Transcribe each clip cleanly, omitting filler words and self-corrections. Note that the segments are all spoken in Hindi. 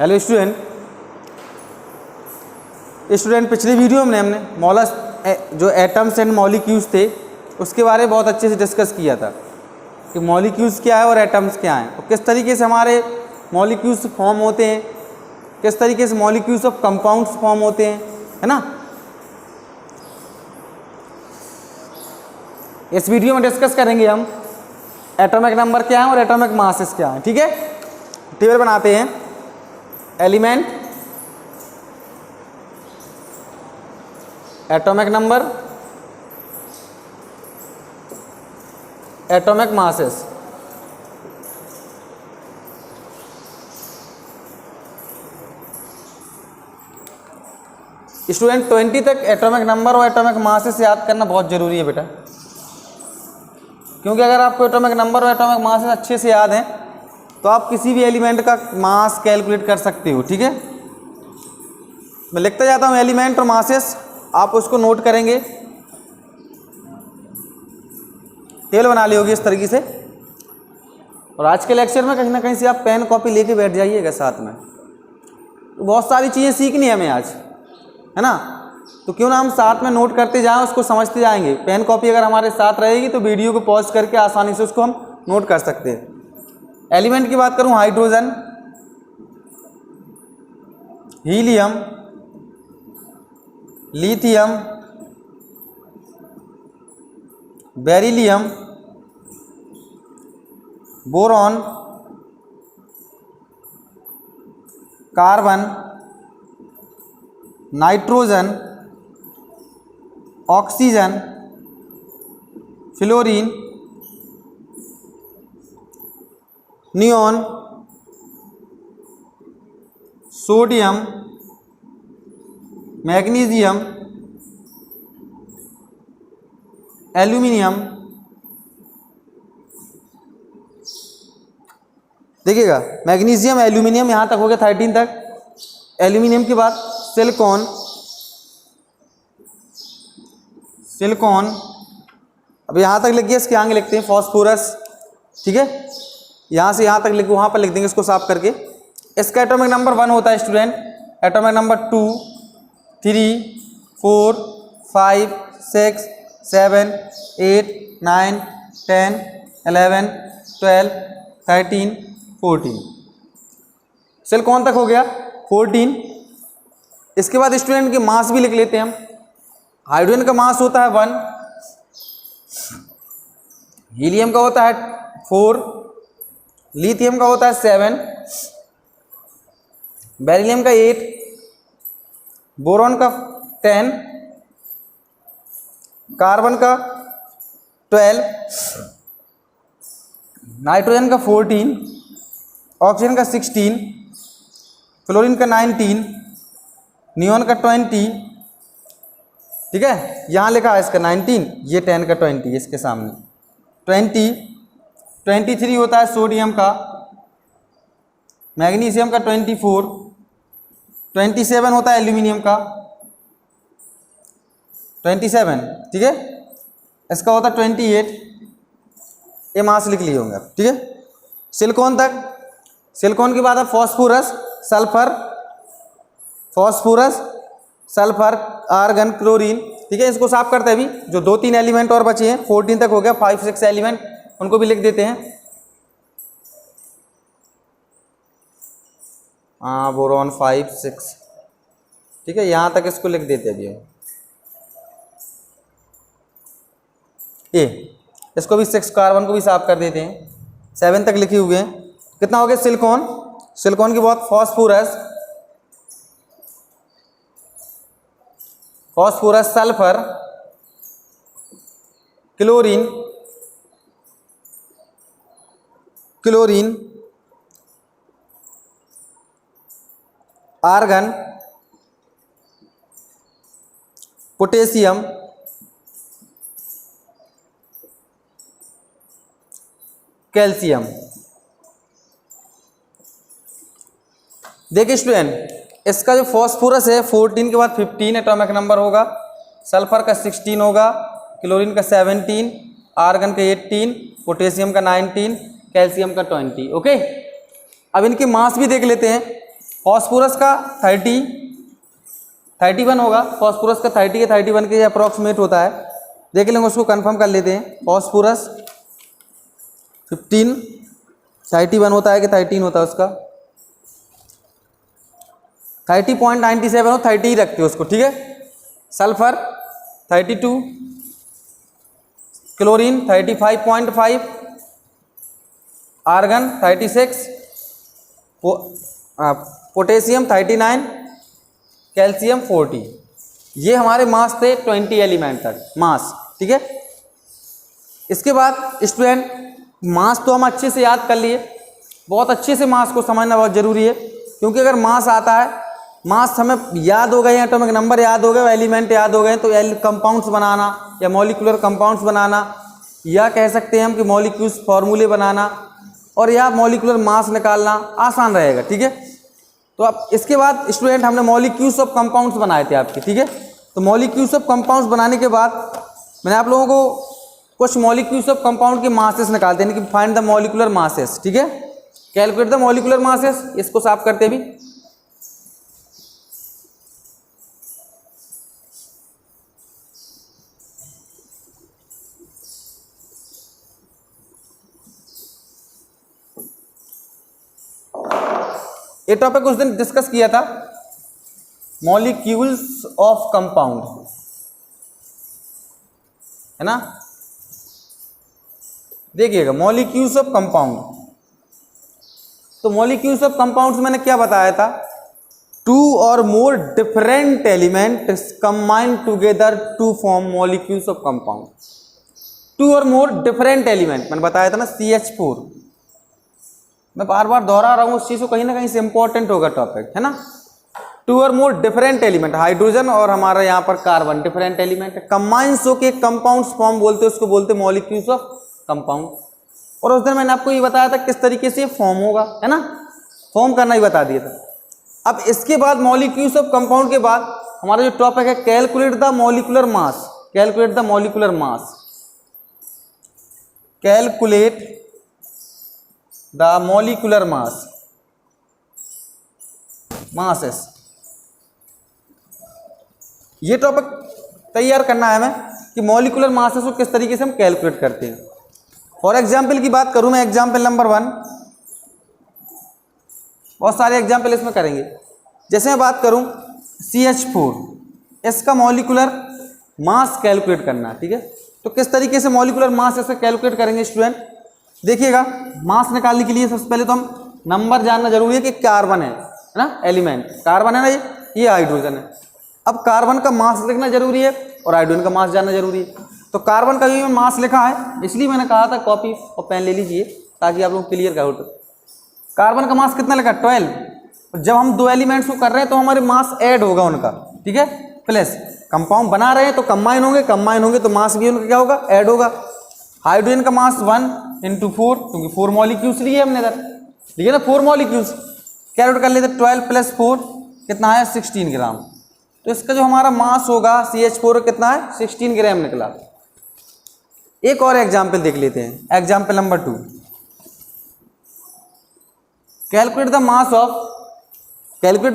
हेलो स्टूडेंट, पिछली वीडियो में हमने मॉलस जो एटम्स एंड मॉलिक्यूल्स थे उसके बारे में बहुत अच्छे से डिस्कस किया था कि मॉलिक्यूल्स क्या है और एटम्स क्या हैं और किस तरीके से हमारे मॉलिक्यूल्स फॉर्म होते हैं, किस तरीके से मॉलिक्यूल्स ऑफ कंपाउंड्स फॉर्म होते हैं, है ना। इस वीडियो में डिस्कस करेंगे हम एटॉमिक नंबर क्या है और एटॉमिक मासेस क्या है। ठीक है, टेबल बनाते हैं। Element, atomic number, atomic masses. Student 20 तक एटॉमिक नंबर और एटॉमिक मासेस याद करना बहुत ज़रूरी है बेटा, क्योंकि अगर आपको एटॉमिक नंबर और एटॉमिक मासेस अच्छे से याद हैं तो आप किसी भी एलिमेंट का मास कैलकुलेट कर सकते हो। ठीक है, मैं लिखता जाता हूँ एलिमेंट और मासेस, आप उसको नोट करेंगे। टेबल बना ली होगी इस तरीके से। और आज के लेक्चर में कहीं ना कहीं से आप पेन कॉपी लेके बैठ जाइएगा साथ में, तो बहुत सारी चीज़ें सीखनी है हमें आज, है ना। तो क्यों ना हम साथ में नोट करते जाएं, उसको समझते जाएंगे। पेन कॉपी अगर हमारे साथ रहेगी तो वीडियो को पॉज करके आसानी से उसको हम नोट कर सकते हैं। एलिमेंट की बात करूं, hydrogen, helium, lithium, beryllium, boron, carbon, nitrogen, oxygen, fluorine, neon, sodium, magnesium, aluminium. देखिएगा, मैग्नीशियम, एल्यूमिनियम यहाँ तक हो गया 13 तक। एल्यूमिनियम के बाद सिलिकॉन, अब यहाँ तक लिख गया, इसके आगे लिखते हैं फॉस्फोरस। ठीक है, यहाँ से यहाँ तक लिख, वहाँ पर लिख देंगे इसको साफ करके। इसका एटॉमिक नंबर 1 होता है स्टूडेंट, एटॉमिक नंबर 2, 3, 4, 5, 6, 7, 8, 9, 10, 11, 12, 13, 14। सिलिकॉन तक हो गया 14। इसके बाद स्टूडेंट के मास भी लिख लेते हैं हम। हाइड्रोजन का मास होता है 1, हीलियम का होता है 4, लिथियम का होता है 7, बेरिलियम का 8, बोरॉन का 10, कार्बन का 12, नाइट्रोजन का 14, ऑक्सीजन का 16, फ्लोरीन का 19, नियोन का 20। ठीक है, यहाँ लिखा है इसका 19, ये 10 का 20 इसके सामने 20। 23 होता है सोडियम का, मैग्नीशियम का 24, 27 होता है एल्यूमिनियम का 27। ठीक है, इसका होता है 28। ये मास लिख लिए होंगे आप। ठीक है, सिलिकॉन तक। सिलिकॉन के बाद है फॉस्फोरस, सल्फर, आर्गन, क्लोरीन। ठीक है, इसको साफ करते हैं अभी। जो 2-3 एलिमेंट और बचे हैं, 14 तक हो गया, 5-6 एलिमेंट, उनको भी लिख देते हैं। हाँ, बोरॉन 5-6। ठीक है, यहाँ तक इसको लिख देते हैं अभी। ये इसको भी 6, कार्बन को भी साफ कर देते हैं। 7 तक लिखे हुए हैं। कितना हो गया सिलिकॉन के बाद phosphorus, sulphur, chlorine, argon, potassium, calcium. देखिए स्टूडेंट, इसका जो फॉस्फोरस है 14 के बाद 15 एटॉमिक नंबर होगा, सल्फर का 16 होगा, क्लोरीन का 17, आर्गन का 18, पोटेशियम का 19, कैल्शियम का 20। ओके, अब इनके मास भी देख लेते हैं। फॉस्फोरस का 31 होगा, फॉस्फोरस का 30 के 31 के अप्रॉक्सीमेट होता है, देख लेंगे उसको कंफर्म कर लेते हैं। फॉस्फोरस 15 31 होता है कि 13 होता है उसका, 30.97 हो, 30 ही रखते हो उसको, ठीक है। Sulphur 32, chlorine 35.5, argon 36, potassium 39, calcium 40। ये हमारे मास थे 20 एलिमेंट तक मास, ठीक है। इसके बाद स्टूडेंट मास तो हम अच्छे से याद कर लिए, बहुत अच्छे से मास को समझना बहुत ज़रूरी है, क्योंकि अगर मास आता है, मास हमें याद हो गए, एटॉमिक नंबर याद हो गए, एलिमेंट याद हो गए, तो कंपाउंड्स बनाना या मॉलिक्यूलर कंपाउंड्स बनाना, या कह सकते हैं हम कि मॉलिक्यूल्स फार्मूले बनाना, और या मॉलिक्यूलर मास निकालना आसान रहेगा, ठीक है। तो अब इसके बाद स्टूडेंट हमने मॉलिक्यूल्स ऑफ कंपाउंड्स बनाए थे आपके, ठीक है। तो मॉलिक्यूल्स ऑफ कंपाउंड्स बनाने के बाद मैंने आप लोगों को कुछ मॉलिक्यूल्स ऑफ कंपाउंड के मासेस निकालते हैं कि फाइंड द मॉलिक्यूलर मासेस, ठीक है। कैलकुलेट द मॉलिक्यूलर मासेस, इसको साफ करते भी। ये टॉपिक उस दिन डिस्कस किया था, मॉलिक्यूल्स ऑफ कंपाउंड, है ना। देखिएगा मॉलिक्यूल्स ऑफ कंपाउंड, तो मॉलिक्यूल्स ऑफ कंपाउंड्स मैंने क्या बताया था, 2 or more different element combine together to form molecules of compound. 2 or more different element मैंने बताया था ना, CH4, मैं बार बार दोहरा रहा हूँ उस चीज़ को, कहीं ना कहीं से इंपॉर्टेंट होगा टॉपिक, है ना। 2 or more different element, hydrogen और हमारा यहाँ पर कार्बन डिफरेंट एलिमेंट कंबाइंस होके कंपाउंड्स फॉर्म बोलते हैं, उसको बोलते हैं मॉलिक्यूल्स ऑफ कंपाउंड। और उस दिन मैंने आपको ये बताया था किस तरीके से फॉर्म होगा, है ना, फॉर्म करना ही बता दिया था। अब इसके बाद मॉलिक्यूल्स ऑफ कंपाउंड के बाद हमारा जो टॉपिक है, calculate the molecular mass, calculate the molecular mass, calculate the molecular mass, masses. ये टॉपिक तैयार करना है हमें कि मॉलिक्यूलर मासेस को किस तरीके से हम कैलकुलेट करते हैं। फॉर एग्जाम्पल की बात करूं मैं, एग्जाम्पल नंबर 1, बहुत सारे एग्जाम्पल इसमें करेंगे। जैसे मैं बात करूं CH4, इसका मॉलिक्यूलर मास कैलकुलेट करना, ठीक है। तो किस तरीके से मॉलिक्यूलर मास इसका कैलकुलेट करेंगे स्टूडेंट, देखिएगा। मास निकालने के लिए सबसे पहले तो हम नंबर जानना जरूरी है कि कार्बन है ना, एलिमेंट कार्बन है ना, ये हाइड्रोजन है। अब कार्बन का मास लिखना जरूरी है और हाइड्रोजन का मास जानना जरूरी है। तो कार्बन का भी मास लिखा है, इसलिए मैंने कहा था कॉपी और पेन ले लीजिए ताकि आप लोग क्लियर कर उठे। कार्बन का मास कितना लिखा, 12। जब हम 2 एलिमेंट्स को कर रहे हैं तो हमारे मास ऐड होगा उनका, ठीक है, प्लस कंपाउंड बना रहे हैं तो कंबाइन होंगे तो मास भी उनका क्या होगा, ऐड होगा। हाइड्रोजन का मास 1 × 4, क्योंकि 4 मॉलिक्यूल्स लिए हमने इधर, ठीक है ना, 4 मॉलिक्यूल्स कैलकुलेट कर लेते। 12 + 4 कितना है, 16 ग्राम। तो इसका जो हमारा मास होगा CH4 कितना है, 16 ग्राम निकला। एक और एग्जाम्पल देख लेते हैं, example number 2, calculate the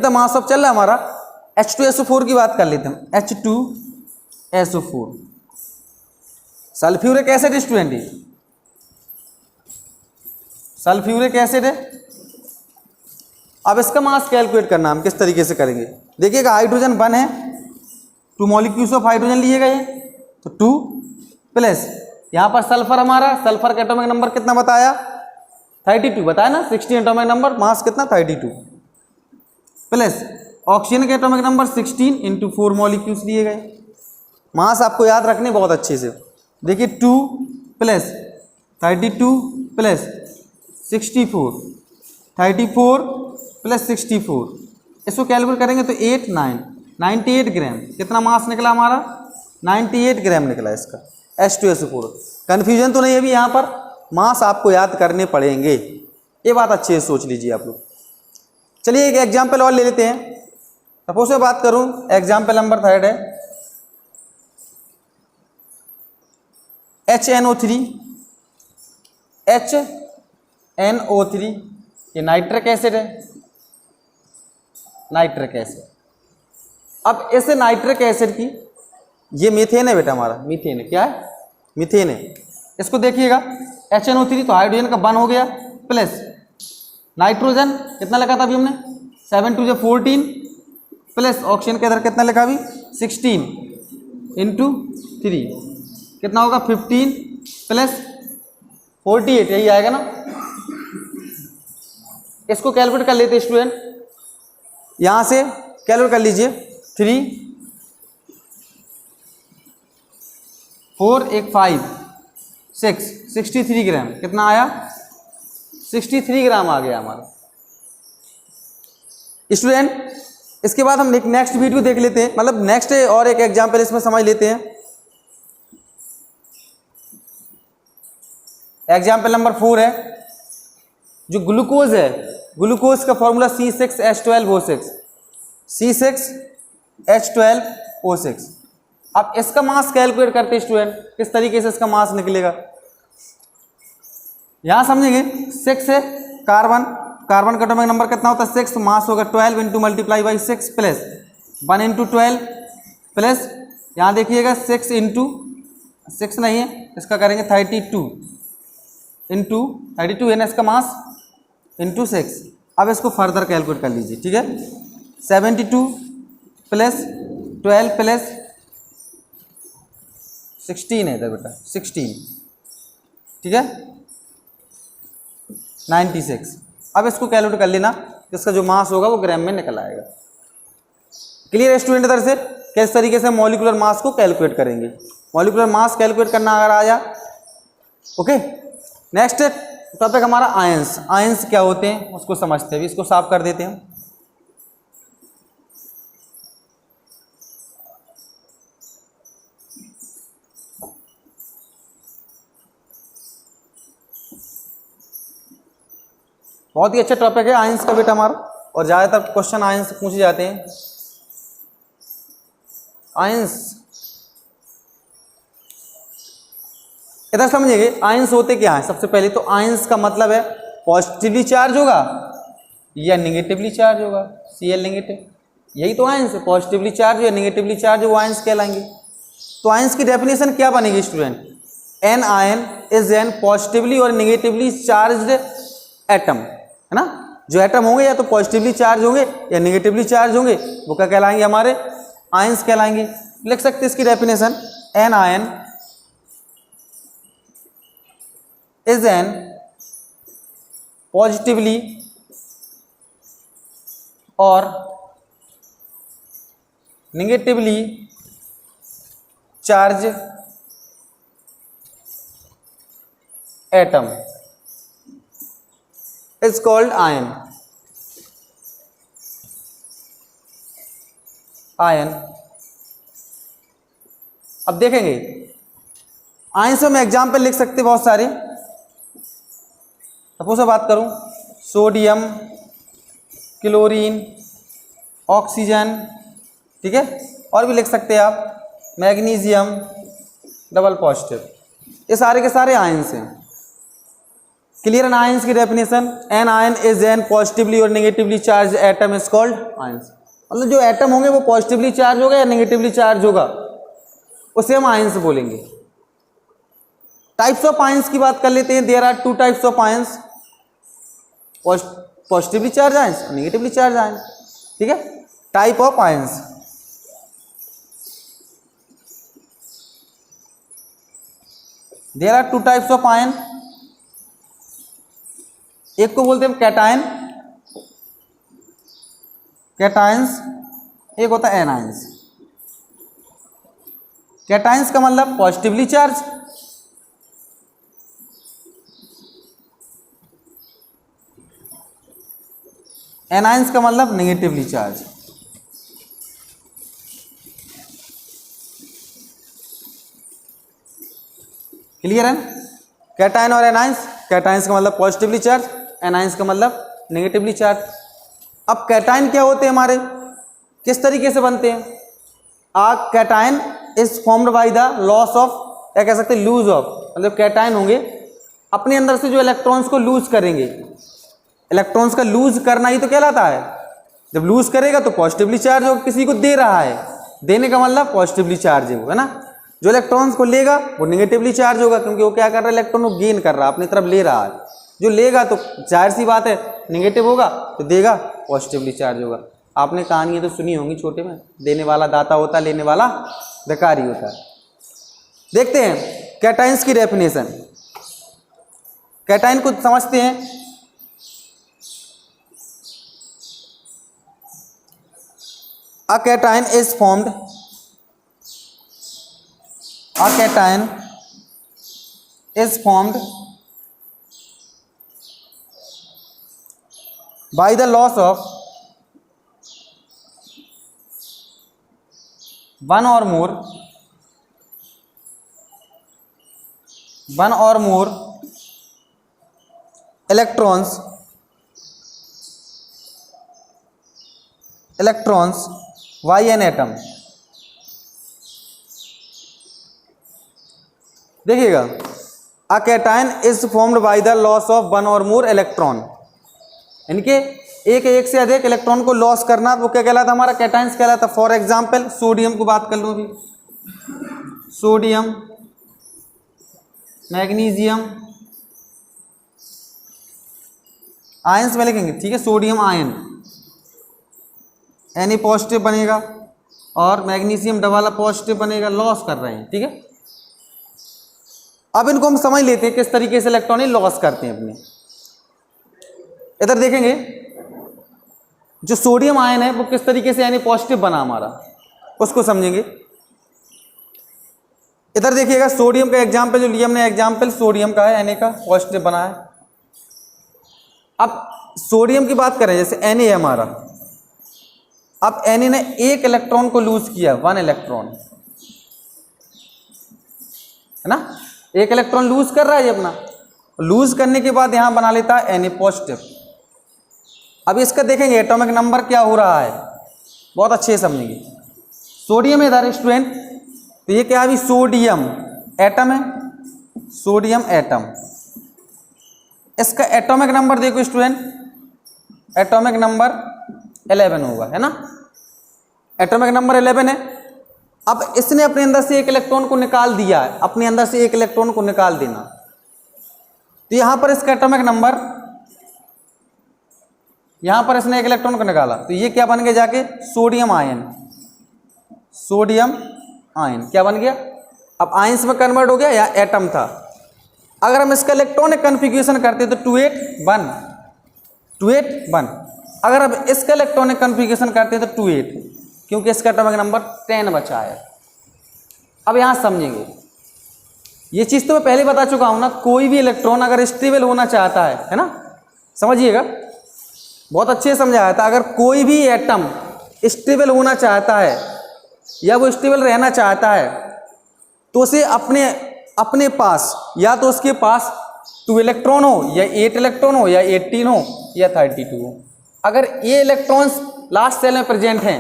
mass of चल रहा है हमारा H2SO4 की बात कर लेते हैं, H2SO4 sulphuric acid student, sulphuric acid है। अब इसका मास कैलकुलेट करना हम किस तरीके से करेंगे, देखिएगा हाइड्रोजन 1 है, 2 मॉलिक्यूल्स ऑफ हाइड्रोजन लिए गए, तो 2 प्लस यहाँ पर सल्फर, हमारा सल्फर का एटॉमिक नंबर कितना बताया, 32 बताया ना, 16 एटॉमिक नंबर, मास कितना 32, प्लस ऑक्सीजन के एटॉमिक नंबर 16 × 4 मॉलिक्यूल्स लिए गए। मास आपको याद रखने बहुत अच्छे से, देखिए 2 प्लस 32 प्लस 64, 34 प्लस 64, इसको कैलकुलेट करेंगे तो 98 ग्राम। कितना मास निकला हमारा, 98 ग्राम निकला इसका H2SO4। कन्फ्यूजन तो नहीं है अभी यहाँ पर, मास आपको याद करने पड़ेंगे, ये बात अच्छे से सोच लीजिए आप लोग। चलिए एक एग्जाम्पल और ले लेते हैं। सपोज मैं बात करूं, एग्जाम्पल नंबर 3 है HNO3, ये नाइट्रिक एसिड है, नाइट्रिक एसिड। अब ऐसे नाइट्रिक एसिड की, ये मीथेन है बेटा हमारा, मीथेन है, क्या है, मीथेन है। इसको देखिएगा HNO3 तो हाइड्रोजन का 1 हो गया, प्लस नाइट्रोजन कितना लगा था अभी हमने 7 2 14, प्लस ऑक्सीजन के अंदर कितना लिखा अभी 16 इंटू 3 कितना होगा 15 प्लस 48, यही आएगा ना। इसको कैलकुलेट कर लेते स्टूडेंट, यहां से कैलकुलेट कर लीजिए 3 4 1 5 6 63 ग्राम, कितना आया 63 ग्राम आ गया हमारा स्टूडेंट। इसके बाद हम नेक्स्ट वीडियो देख लेते हैं, मतलब नेक्स्ट और एक एग्जाम्पल इसमें समझ लेते हैं। एग्जाम्पल नंबर 4 है, जो ग्लूकोज है, ग्लूकोज का फॉर्मूला C6H12O6, C6H12O6। अब इसका मास कैलकुलेट करते हैं स्टूडेंट, किस तरीके से इसका मास निकलेगा, यहां समझेंगे 6 है कार्बन, कार्बन का एटॉमिक नंबर कितना होता है 6, मास होगा 12 into multiply by 6 plus 1 into 12 plus यहाँ देखिएगा 6 इंटू 6 नहीं है, इसका करेंगे 32 इंटू 32 है ना इसका मास इंटू 6। अब इसको फर्दर कैलकुलेट कर लीजिए, ठीक है। 72 प्लस 12 प्लस 16 है इधर बेटा 16, ठीक है 96। अब इसको कैलकुलेट कर लेना, इसका जो मास होगा वो ग्राम में निकल आएगा। क्लियर स्टूडेंट इधर से किस तरीके से मॉलिक्यूलर मास को कैलकुलेट करेंगे, मॉलिक्यूलर मास कैलकुलेट करना अगर आया। ओके, नेक्स्ट टॉपिक हमारा आयंस। आयंस क्या होते हैं उसको समझते हैं, इसको साफ कर देते हैं। बहुत ही अच्छा टॉपिक है आयंस का बेटा हमारा, और ज़्यादातर क्वेश्चन आयंस से पूछे जाते हैं। आयंस इधर समझिए, आयंस होते क्या है। सबसे पहले तो आयंस का मतलब है पॉजिटिवली चार्ज होगा या निगेटिवली चार्ज होगा, Cl नेगेटिव, यही तो आयंस है, पॉजिटिवली चार्ज या निगेटिवली चार्ज वो आयंस कहलाएंगे। तो आयंस की डेफिनेशन क्या बनेगी student, an ion is an positively और निगेटिवली चार्ज्ड एटम, है ना। जो एटम होंगे या तो पॉजिटिवली चार्ज होंगे या निगेटिवली चार्ज होंगे, वो क्या कहलाएंगे, हमारे आयंस कहलाएंगे। लिख सकते हैं इसकी definition, an ion is an positively और negatively charge atom is called ion. Ion. अब देखेंगे आयन से हम एग्जाम्पल लिख सकते हैं बहुत सारे। सपोज बात करूं, सोडियम, क्लोरीन, ऑक्सीजन, ठीक है, और भी लिख सकते हैं आप, मैग्नीशियम, डबल पॉजिटिव, ये सारे के सारे आयन्स हैं। क्लियर एन आयंस की definition, an ion is an positively और negatively charge atom is called ions. मतलब जो एटम होंगे वो पॉजिटिवली चार्ज होगा या नेगेटिवली चार्ज होगा, उसे हम आयंस बोलेंगे। टाइप्स ऑफ आयंस की बात कर लेते हैं। There are 2 types of ions, positively charge ions और नेगेटिवली चार्ज आयंस, ठीक है। Type of ions, there are 2 types of ion. एक को बोलते हैं कैटायन, कैटायंस, एक होता है एनायंस। कैटायंस का मतलब पॉजिटिवली चार्ज, एनायंस का मतलब नेगेटिवली चार्ज। क्लियर है, कैटायन और एनायंस। कैटायंस का मतलब पॉजिटिवली चार्ज, एनायंस का मतलब नेगेटिवली चार्ज। अब कैटायन क्या होते हैं हमारे, किस तरीके से बनते हैं। Cation is formed by the loss of, क्या कह सकते हैं, लूज ऑफ, मतलब कैटायन होंगे अपने अंदर से जो इलेक्ट्रॉन्स को लूज करेंगे, इलेक्ट्रॉन्स का लूज करना ही तो कहलाता है जब लूज करेगा तो पॉजिटिवली चार्ज होगा, किसी को दे रहा है, देने का मतलब पॉजिटिवली चार्ज है वो, है ना। जो इलेक्ट्रॉन्स को लेगा वो नेगेटिवली चार्ज होगा, क्योंकि वो क्या कर रहा है, इलेक्ट्रॉन को गेन कर रहा है, अपनी तरफ ले रहा है। जो लेगा तो जाहिर सी बात है नेगेटिव होगा, तो देगा पॉजिटिवली चार्ज होगा। आपने कहानियाँ तो सुनी होंगी छोटे में, देने वाला दाता होता है, लेने वाला भिखारी होता है। देखते हैं कैटाइंस की डेफिनेशन। कैटाइन को समझते हैं। A cation is formed. A cation is formed by the loss of one or more electrons by an atom। देखिएगा, a cation is formed by the loss of one or more electron, यानी कि एक से अधिक इलेक्ट्रॉन को लॉस करना, वो क्या कहलाता, हमारा कैटाइंस कहलाता। फॉर एग्जाम्पल सोडियम को बात कर लो अभी, सोडियम, मैग्नीशियम, आयंस में लिखेंगे, ठीक है। सोडियम आयन Na पॉजिटिव बनेगा और मैग्नीशियम डबल पॉजिटिव बनेगा, लॉस कर रहे हैं, ठीक है। अब इनको हम समझ लेते हैं किस तरीके से इलेक्ट्रॉन लॉस करते हैं अपने। इधर देखेंगे जो सोडियम आयन है वो किस तरीके से Na पॉजिटिव बना हमारा, उसको समझेंगे। इधर देखिएगा सोडियम का एग्जाम्पल जो लिया हमने, एग्जाम्पल सोडियम का है, Na का पॉजिटिव बना है। अब सोडियम की बात करें, जैसे Na है हमारा, अब Na ने एक इलेक्ट्रॉन को लूज किया, 1 इलेक्ट्रॉन, है ना, एक इलेक्ट्रॉन लूज कर रहा है ये अपना। लूज करने के बाद यहां बना लेता है Na पॉजिटिव। अब इसका देखेंगे एटॉमिक नंबर क्या हो रहा है, बहुत अच्छे से समझेंगे। सोडियम है इधर स्टूडेंट, तो ये क्या है, सोडियम एटम है, सोडियम एटम। इसका एटॉमिक नंबर देखो स्टूडेंट, एटॉमिक नंबर 11 होगा, है ना, एटॉमिक नंबर 11 है। अब इसने अपने अंदर से एक इलेक्ट्रॉन को निकाल दिया है, अपने अंदर से एक इलेक्ट्रॉन को निकाल देना, तो यहां पर इसका एटॉमिक नंबर, यहां पर इसने एक इलेक्ट्रॉन को निकाला, तो ये क्या बन गया जाके, सोडियम आयन, सोडियम आयन क्या बन गया, अब आयंस में कन्वर्ट हो गया, या एटम था। अगर हम इसका इलेक्ट्रॉनिक कन्फिग्रेशन करते तो 281, 281। अगर अब इसका इलेक्ट्रॉनिक कन्फिग्रेशन करते तो 28, क्योंकि इसका एटॉमिक नंबर 10 बचा है। अब यहां समझेंगे, ये चीज तो मैं पहले बता चुका हूं ना, कोई भी इलेक्ट्रॉन अगर स्टेबल होना चाहता है ना, समझिएगा, बहुत अच्छे से समझाया था। अगर कोई भी एटम स्टेबल होना चाहता है या वो स्टेबल रहना चाहता है, तो उसे अपने पास, या तो उसके पास 2 इलेक्ट्रॉन हो, या 8 इलेक्ट्रॉन हो, या 18 हो, या 32 हो। अगर ये इलेक्ट्रॉन्स लास्ट सेल में प्रेजेंट हैं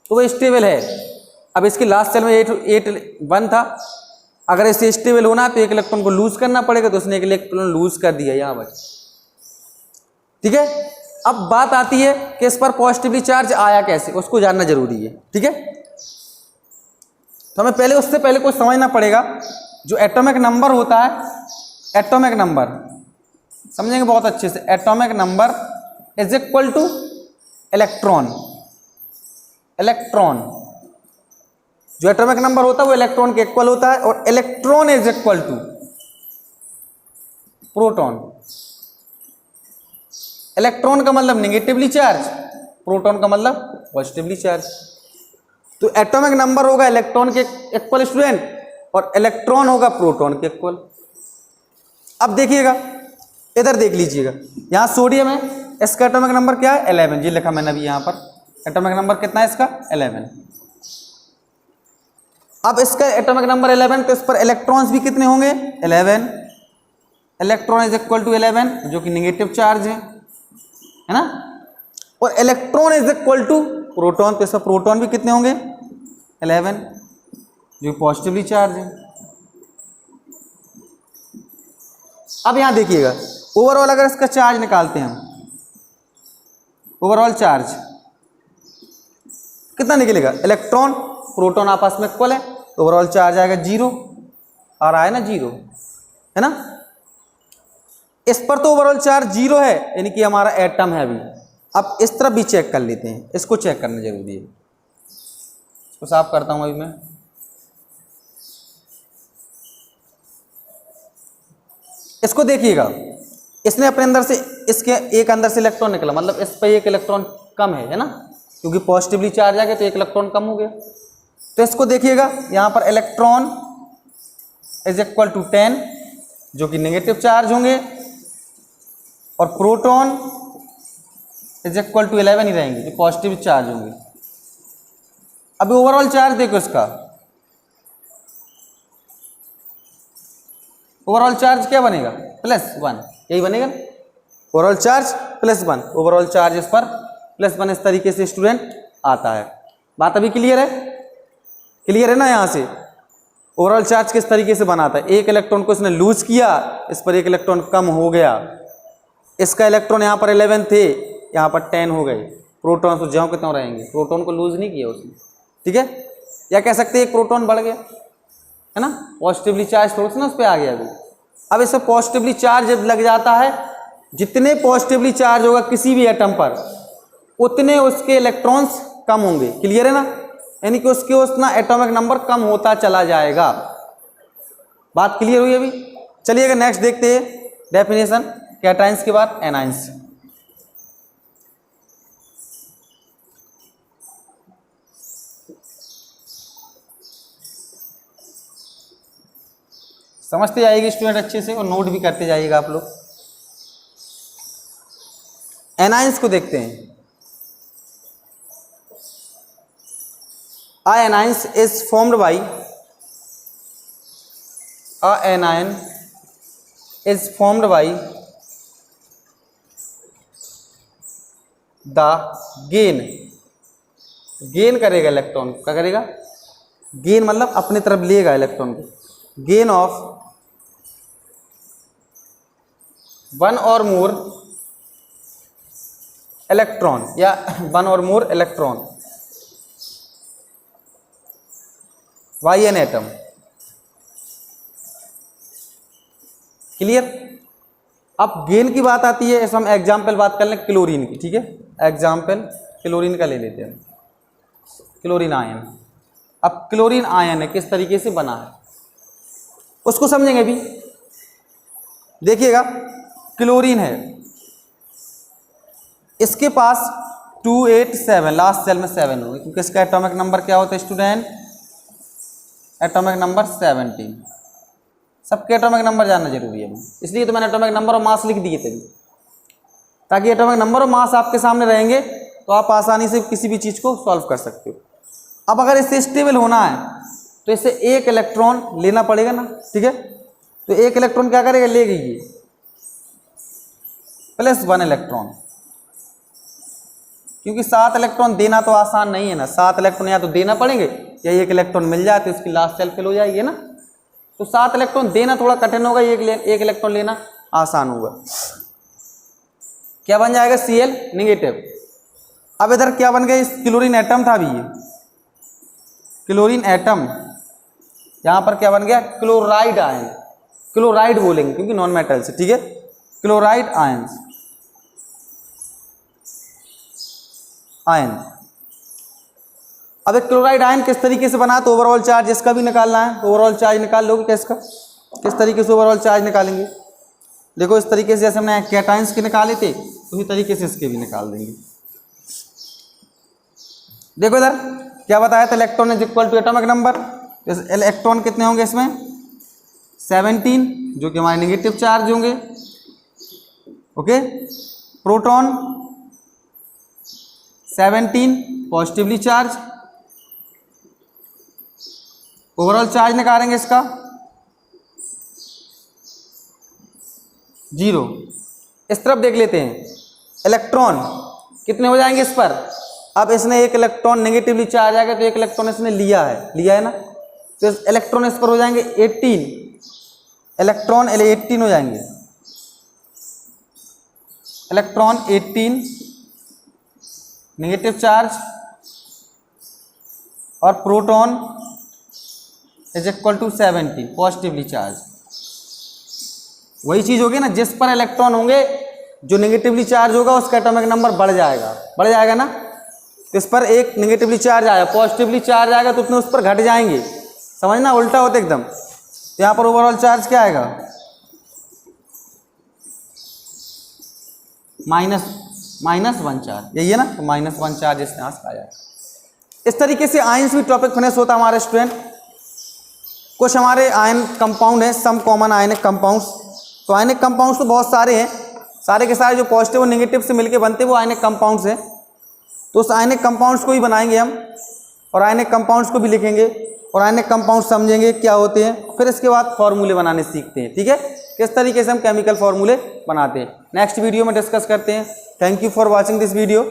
तो वो स्टेबल है। अब इसके लास्ट सेल में 1 था, अगर इसे स्टेबल होना तो एक इलेक्ट्रॉन को लूज करना पड़ेगा, तो उसने एक इलेक्ट्रॉन लूज कर दिया यहाँ पर, ठीक है। अब बात आती है कि इस पर पॉजिटिवली चार्ज आया कैसे, उसको जानना जरूरी है, ठीक है। तो हमें पहले उससे पहले कुछ समझना पड़ेगा। जो एटॉमिक नंबर होता है, एटॉमिक नंबर समझेंगे बहुत अच्छे से, atomic number is equal to electron. Electron, जो एटॉमिक नंबर होता है वो इलेक्ट्रॉन के इक्वल होता है, और electron is equal to proton. Electron का मतलब नेगेटिवली चार्ज, प्रोटॉन का मतलब पॉजिटिवली चार्ज। तो एटॉमिक नंबर होगा इलेक्ट्रॉन के इक्वल स्टूडेंट, और इलेक्ट्रॉन होगा प्रोटॉन के इक्वल। अब देखिएगा, इधर देख लीजिएगा, यहां सोडियम है, इसका एटॉमिक नंबर क्या है, 11, ये लिखा मैंने अभी यहां पर, एटॉमिक नंबर कितना है इसका, 11। अब इसका एटॉमिक नंबर 11, तो इस पर इलेक्ट्रॉन्स भी कितने होंगे, 11। इलेक्ट्रॉन इज इक्वल टू 11, जो कि नेगेटिव चार्ज है ना, और electron is equal to proton, तो इसका प्रोटॉन भी कितने होंगे, 11, जो पॉजिटिवली चार्ज है। अब यहां देखिएगा, ओवरऑल अगर इसका चार्ज निकालते हैं हम, ओवरऑल चार्ज कितना निकलेगा, इलेक्ट्रॉन प्रोटॉन आपस में इक्वल है, तो ओवरऑल चार्ज आएगा 0, आ रहा है ना 0, है ना। इस पर तो ओवरऑल चार्ज 0 है, यानी कि हमारा एटम है अभी। अब इस तरफ भी चेक कर लेते हैं, इसको चेक करना जरूरी है। इसको साफ करता हूं अभी मैं। इसको देखिएगा, इसने अपने अंदर से, इसके एक अंदर से इलेक्ट्रॉन निकला, मतलब इस पे एक इलेक्ट्रॉन कम है ना, क्योंकि पॉजिटिवली चार्ज आ गया तो एक इलेक्ट्रॉन कम हो गया। तो इसको देखिएगा, यहां पर इलेक्ट्रॉन इज इक्वल टू 10 जो कि नेगेटिव चार्ज होंगे, और प्रोटॉन इज इक्वल टू 11 ही रहेंगे जो पॉजिटिव चार्ज होंगे। अभी ओवरऑल चार्ज देखो इसका, ओवरऑल चार्ज क्या बनेगा, +1, यही बनेगा ओवरऑल चार्ज +1। ओवरऑल चार्ज इस पर +1 इस तरीके से स्टूडेंट आता है। बात अभी क्लियर है, क्लियर है ना। यहां से ओवरऑल चार्ज किस तरीके से बनाता है, एक इलेक्ट्रॉन को इसने लूज किया, इस पर एक इलेक्ट्रॉन कम हो गया, इसका इलेक्ट्रॉन यहाँ पर 11 थे, यहाँ पर 10 हो गए। प्रोटॉन तो ज्यों कितने रहेंगे, प्रोटॉन को लूज नहीं किया उसने, ठीक है। या कह सकते हैं एक प्रोटॉन बढ़ गया, है ना, पॉजिटिवली चार्ज थोड़ा सा ना उस पर आ गया अभी। अब इस पर पॉजिटिवली चार्ज जब लग जाता है, जितने पॉजिटिवली चार्ज होगा किसी भी एटम पर, उतने उसके इलेक्ट्रॉन्स कम होंगे। क्लियर है ना, यानी कि उसके उतना एटॉमिक नंबर कम होता चला जाएगा। बात क्लियर हुई अभी। चलिएगा नेक्स्ट देखते हैं डेफिनेशन, कैटाइंस के बाद एनाइंस। समझते जाइएगा स्टूडेंट अच्छे से, और नोट भी करते जाइएगा आप लोग। एनाइंस को देखते हैं। A anion is formed by, a anion is formed by the gain करेगा इलेक्ट्रॉन, क्या करेगा, गेन मतलब अपने तरफ लेगा इलेक्ट्रॉन को, gain of 1 or more electron या 1 or more electron by an atom. Clear. अब गेन की बात आती है, इसमें हम एग्जाम्पल बात कर लें क्लोरीन की, ठीक है। एग्जाम्पल क्लोरीन का ले लेते हैं, क्लोरीन आयन। अब क्लोरीन आयन है किस तरीके से बना है उसको समझेंगे अभी। देखिएगा क्लोरीन है, इसके पास 287, लास्ट सेल में 7 होगी, क्योंकि इसका एटॉमिक नंबर क्या होता है स्टूडेंट, एटॉमिक नंबर 17। सबके एटॉमिक नंबर जानना जरूरी है, इसलिए तो मैंने एटॉमिक नंबर और मास लिख दिए थे, ताकि एटॉमिक नंबर और मास आपके सामने रहेंगे तो आप आसानी से किसी भी चीज़ को सॉल्व कर सकते हो। अब अगर इससे स्टेबल होना है तो इससे एक इलेक्ट्रॉन लेना पड़ेगा ना, ठीक है। तो एक इलेक्ट्रॉन क्या करेगा, लेगा ये +1 इलेक्ट्रॉन, क्योंकि 7 इलेक्ट्रॉन देना तो आसान नहीं है ना, 7 इलेक्ट्रॉन या तो देना पड़ेंगे या एक इलेक्ट्रॉन मिल जाए तो इसकी लास्ट सेल फिल हो जाएगी ना। तो 7 इलेक्ट्रॉन देना थोड़ा कठिन होगा, एक इलेक्ट्रॉन लेना आसान होगा। क्या बन जाएगा, Cl नेगेटिव। अब इधर क्या बन गया, क्लोरीन एटम था अभी, ये क्लोरीन एटम, यहां पर क्या बन गया, क्लोराइड आयन। क्लोराइड बोलेंगे क्योंकि नॉन मेटल से, ठीक है, क्लोराइड आयन। अब एक क्लोराइड आयन किस तरीके से बना, तो ओवरऑल चार्ज इसका भी निकालना है। तो ओवरऑल चार्ज निकाल लोगे क्या इसका, किस तरीके से ओवरऑल चार्ज निकालेंगे, देखो इस तरीके से जैसे हमने कैटायंस के निकाले थे उसी तरीके से इसके भी निकाल देंगे। देखो इधर क्या बताया था, electron is equal to atomic number. Electron कितने होंगे इसमें, 17 जो कि हमारे नेगेटिव चार्ज होंगे, okay. Proton 17 positively charge. Overall charge निकालेंगे इसका 0। इस तरफ देख लेते हैं, इलेक्ट्रॉन कितने हो जाएंगे इस पर। अब इसने एक इलेक्ट्रॉन नेगेटिवली चार्ज आ गया तो एक इलेक्ट्रॉन इसने लिया है ना, तो इलेक्ट्रॉन इस पर हो जाएंगे 18, इलेक्ट्रॉन 18 हो जाएंगे, इलेक्ट्रॉन 18 नेगेटिव चार्ज और proton is equal to 70 positively charge. वही चीज़ होगी ना, जिस पर इलेक्ट्रॉन होंगे जो नेगेटिवली चार्ज होगा उसका एटॉमिक नंबर बढ़ जाएगा ना। इस पर एक नेगेटिवली चार्ज आया, पॉजिटिवली चार्ज आएगा तो उतने उस पर घट जाएंगे, समझना, उल्टा होता एकदम। तो यहाँ पर ओवरऑल चार्ज क्या आएगा, -1 चार्ज, यही है ना, तो -1 चार्ज इसने यहाँ से आया। इस तरीके से आयंस भी टॉपिक फिनिश होता है हमारे स्टूडेंट। कुछ हमारे आयन कंपाउंड हैं, सम कॉमन आयनिक कंपाउंड्स। तो आयनिक कंपाउंड्स तो बहुत सारे हैं, सारे के सारे जो पॉजिटिव और नेगेटिव से मिलके बनते हैं वो आयनिक कंपाउंड्स हैं। तो उस आयनिक कंपाउंड्स को भी बनाएंगे हम, और आयनिक कंपाउंड्स को भी लिखेंगे, और आयनिक कंपाउंड्स समझेंगे क्या होते हैं। फिर इसके बाद फॉर्मूले बनाने सीखते हैं, ठीक है, किस तरीके से हम केमिकल फॉर्मूले बनाते हैं। नेक्स्ट वीडियो में डिस्कस करते हैं। Thank you for watching this video.